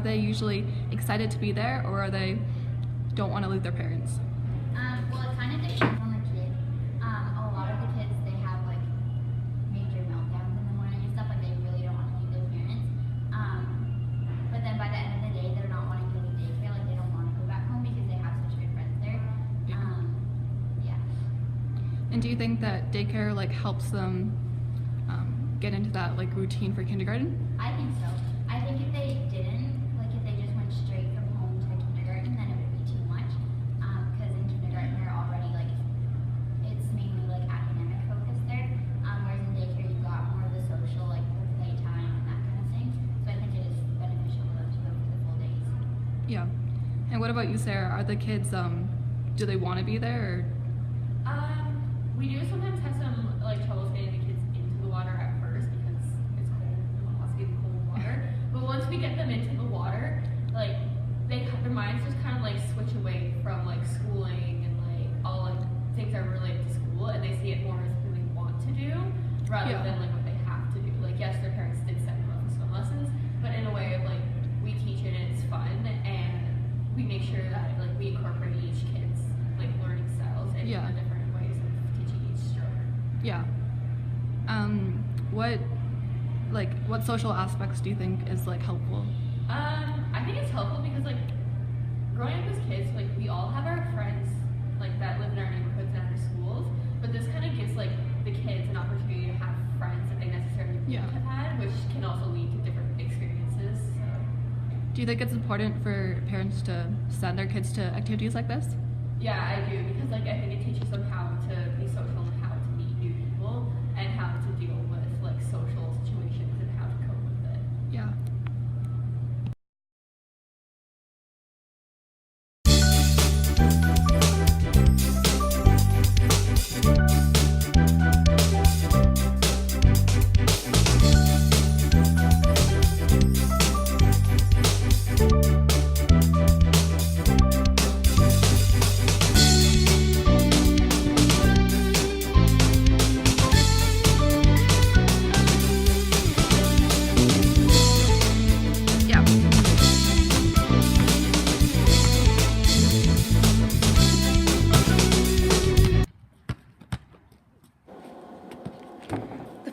they usually excited to be there, or are they don't want to leave their parents? Well, it kind of depends on the kid. A lot of the kids, they have like major meltdowns in the morning and stuff, like they really don't want to leave their parents. But then by the end of the day, they're not wanting to leave daycare, like they don't want to go back home because they have such good friends there. Yeah. And do you think that daycare like helps them get into that like routine for kindergarten? I think so. I think if they didn't, like if they just went straight from home to kindergarten, then it would be too much. Because in kindergarten they're already like, it's mainly like academic focused there. Whereas in daycare you've got more of the social, like the playtime and that kind of thing. So I think it is beneficial for them to go for the full days. Yeah. And what about you, Sarah? Are the kids do they want to be there? Or? We do sometimes have some like troubles getting the kids into the water at first because it's cold. No one wants to get in cold water. But once we get them into the water, like their minds just kind of like switch away from like schooling and like all like things that are related to school, and they see it more as something they want to do rather than like what they have to do. Like yes, their parents did send them up for swim lessons, but in a way of like we teach it and it's fun, and we make sure that like we incorporate each kid's like learning styles and the different ways of teaching each stroke. Yeah. What social aspects do you think is like helpful? I think it's helpful because like growing up as kids, like we all have our friends like that live in our neighborhoods and our schools, but this kind of gives like the kids an opportunity to have friends that they necessarily wouldn't have had, which can also lead to different experiences. So. Do you think it's important for parents to send their kids to activities like this? Yeah, I do, because like I think it teaches them how to be social and how to meet new people and how to deal with like social situations and how to cope with it. Yeah.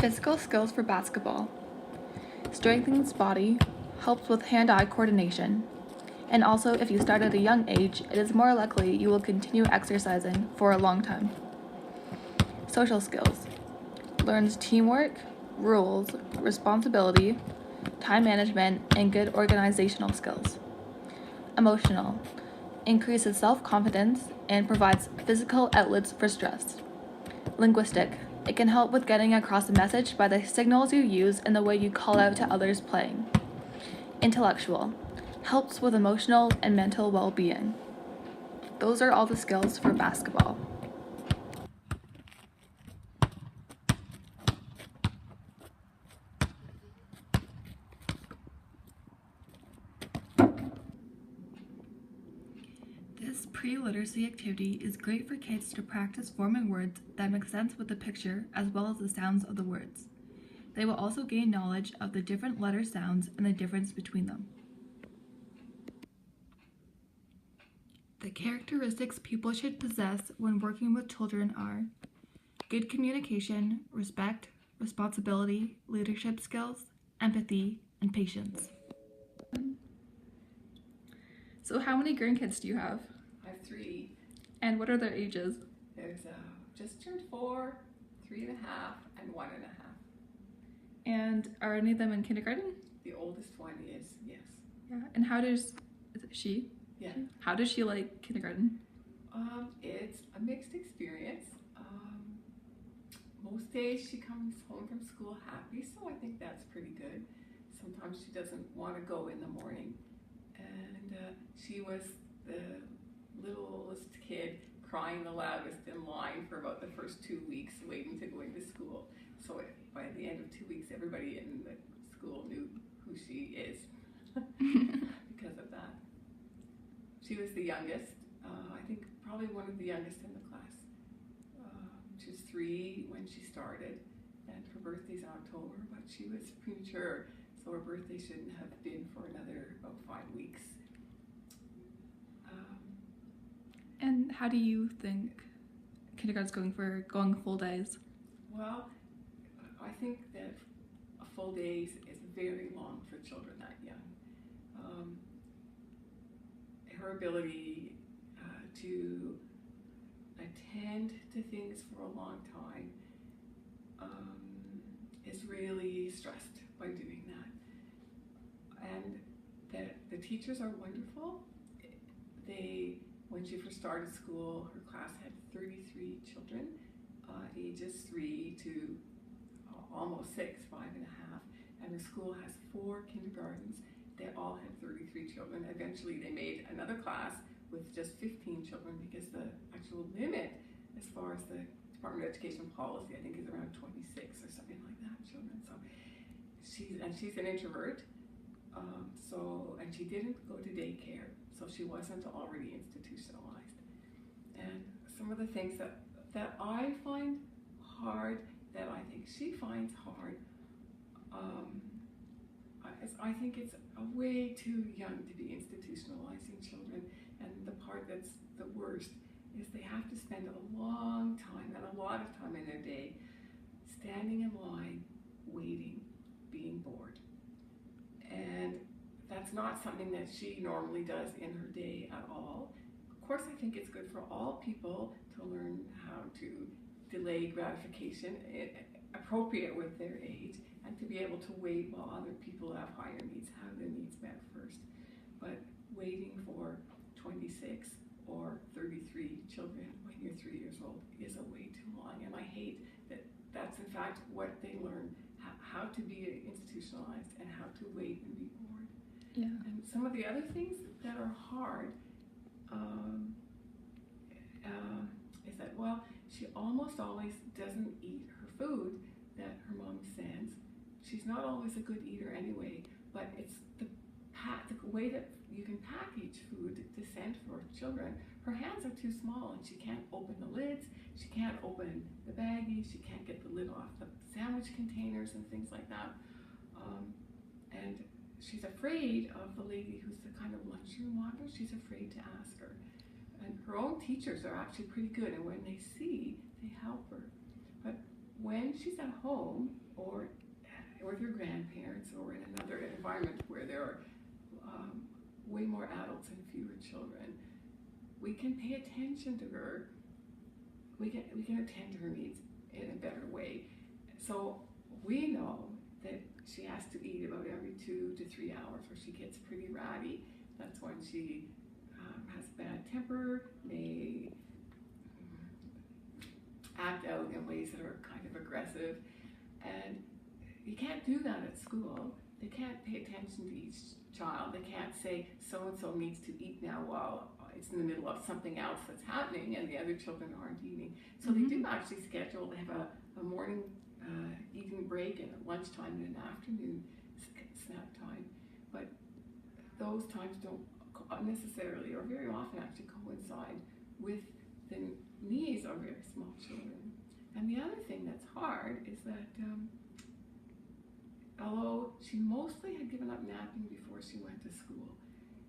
Physical skills for basketball. Strengthens body, helps with hand-eye coordination, and also if you start at a young age, it is more likely you will continue exercising for a long time. Social skills. Learns teamwork, rules, responsibility, time management, and good organizational skills. Emotional. Increases self-confidence and provides physical outlets for stress. Linguistic. It can help with getting across a message by the signals you use and the way you call out to others playing. Intellectual. Helps with emotional and mental well-being. Those are all the skills for basketball. This pre-literacy activity is great for kids to practice forming words that make sense with the picture as well as the sounds of the words. They will also gain knowledge of the different letter sounds and the difference between them. The characteristics people should possess when working with children are good communication, respect, responsibility, leadership skills, empathy, and patience. So how many grandkids do you have? I have 3. And what are their ages? There's just turned 4, 3.5, and 1.5. And are any of them in kindergarten? The oldest one is, yes. Yeah. And how does she? Yeah. How does she like kindergarten? It's a mixed experience. Most days she comes home from school happy, so I think that's pretty good. Sometimes she doesn't want to go in the morning. And she was the littlest kid crying the loudest in line for about the first 2 weeks waiting to go into school. So by the end of 2 weeks, everybody in the school knew who she is because of that. She was the youngest, I think probably one of the youngest in the class. She was 3 when she started, and her birthday's in October, but she was premature. So her birthday shouldn't have been for another about 5 weeks. And how do you think kindergarten's going full days? Well, I think that a full day is very long for children that young. Her ability to attend to things for a long time is really stressed by doing that. And the teachers are wonderful. When she first started school, her class had 33 children, ages 3 to almost 6, 5.5, and the school has 4 kindergartens. They all had 33 children. Eventually they made another class with just 15 children because the actual limit as far as the Department of Education policy, I think, is around 26 or something like that children. So she's an introvert, and she didn't go to daycare, so she wasn't already institutionalized. And some of the things that I find hard, that I think she finds hard, I think it's way too young to be institutionalizing children, and the part that's the worst is they have to spend a long time and a lot of time in their day standing in line, waiting, being bored. And that's not something that she normally does in her day at all. Of course, I think it's good for all people to learn how to delay gratification appropriate with their age, and to be able to wait while other people have higher needs, have their needs met first. But waiting for 26 or 33 children when you're 3 years old is a way too long, and I hate that that's in fact what they learn, how to be institutionalized and how to wait and be bored. Yeah. And some of the other things that are hard is that, well, she almost always doesn't eat her food that her mom sends. She's not always a good eater anyway, but it's the way that you can package food to send for children. Her hands are too small and she can't open the lids, she can't open the baggies, she can't get the lid off the sandwich containers and things like that. And she's afraid of the lady who's the kind of lunchroom monitor. She's afraid to ask her. And her own teachers are actually pretty good, and when they see, they help her. But when she's at home or with her grandparents or in another environment where there are way more adults and fewer children, we can pay attention to her. We can attend to her needs in a better way. So we know that she has to eat about every 2 to 3 hours, or she gets pretty ratty. That's when she has bad temper, may act out in ways that are kind of aggressive, and you can't do that at school. They can't pay attention to each child. They can't say so-and-so needs to eat now while it's in the middle of something else that's happening and the other children aren't eating. So they do actually schedule, they have a morning eating break and a lunchtime and an afternoon snack time. But those times don't necessarily or very often actually coincide with the needs of very small children. And the other thing that's hard is that although she mostly had given up napping before she went to school,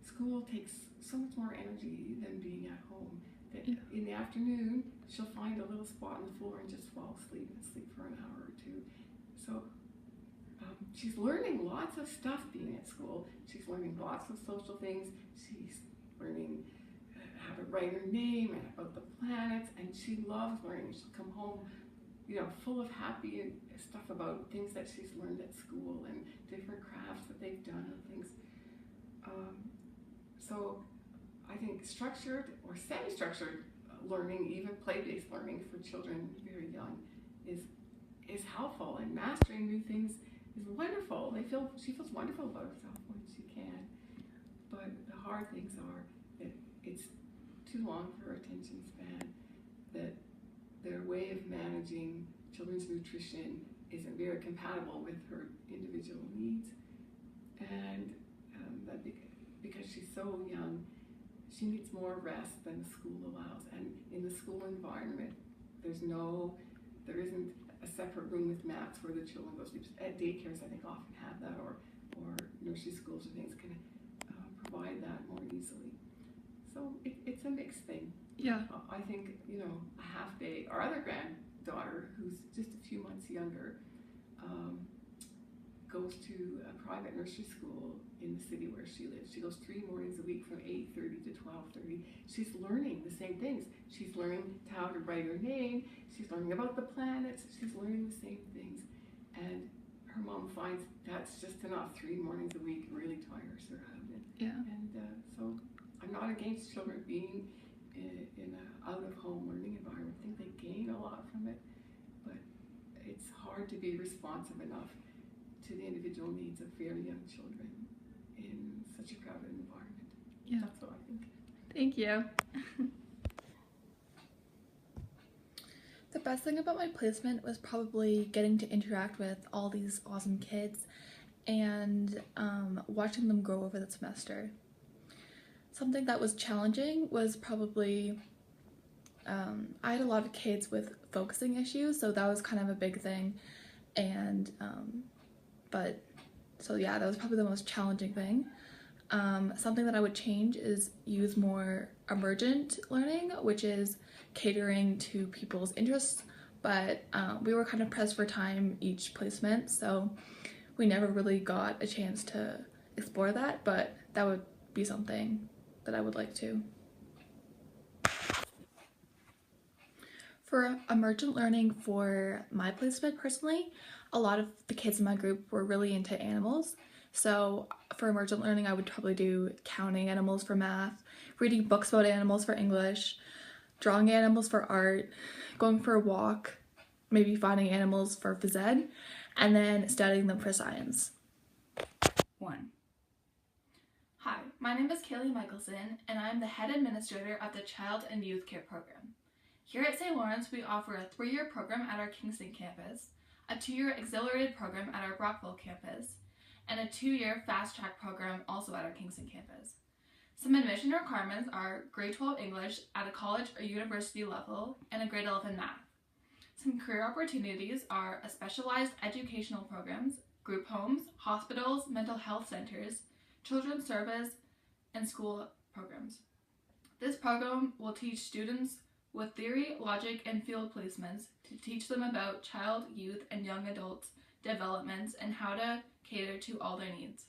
school takes so much more energy than being at home, that in the afternoon she'll find a little spot on the floor and just fall asleep and sleep for an hour or 2. So she's learning lots of stuff being at school. She's learning lots of social things. She's learning how to write her name and about the planets, and she loves learning. She'll come home, full of happy stuff about things that she's learned at school and different crafts that they've done and things. So I think structured or semi-structured learning, even play-based learning for children very young, is helpful, and mastering new things is wonderful. She feels wonderful about herself when she can. But the hard things are that it's too long for her attention span, that their way of managing children's nutrition isn't very compatible with her individual needs, and that because she's so young, she needs more rest than the school allows. And in the school environment, there isn't a separate room with mats where the children go to sleep. At daycares, I think, often have that, or or nursery schools or things can provide that more easily. So it's a mixed thing. Yeah. I think, a half day, our other granddaughter, who's just a few months younger, goes to a private nursery school in the city where she lives. She goes 3 mornings a week from 8:30 to 12:30. She's learning the same things. She's learning how to write her name. She's learning about the planets. She's learning the same things. And her mom finds that's just enough. 3 mornings a week really tires her out. And so I'm not against children being in an out-of-home learning environment. I think they gain a lot from it, but it's hard to be responsive enough to the individual needs of very young children in such a crowded environment. Yeah. That's what I think. Thank you. The best thing about my placement was probably getting to interact with all these awesome kids and watching them grow over the semester. Something that was challenging was probably, I had a lot of kids with focusing issues, so that was kind of a big thing. And, that was probably the most challenging thing. Something that I would change is use more emergent learning, which is catering to people's interests, but we were kind of pressed for time each placement, so we never really got a chance to explore that, but that would be something that I would like to. For emergent learning for my placement personally, a lot of the kids in my group were really into animals. So for emergent learning, I would probably do counting animals for math, reading books about animals for English, drawing animals for art, going for a walk, maybe finding animals for phys ed, and then studying them for science. 1. Hi, my name is Kaylee Michelson, and I'm the head administrator of the Child and Youth Care Program. Here at St. Lawrence, we offer a 3-year program at our Kingston campus, a 2-year accelerated program at our Brockville campus, and a 2-year fast-track program also at our Kingston campus. Some admission requirements are grade 12 English at a college or university level and a grade 11 math. Some career opportunities are a specialized educational programs, group homes, hospitals, mental health centers, children's service, and school programs. This program will teach students with theory, logic, and field placements to teach them about child, youth, and young adults developments and how to cater to all their needs.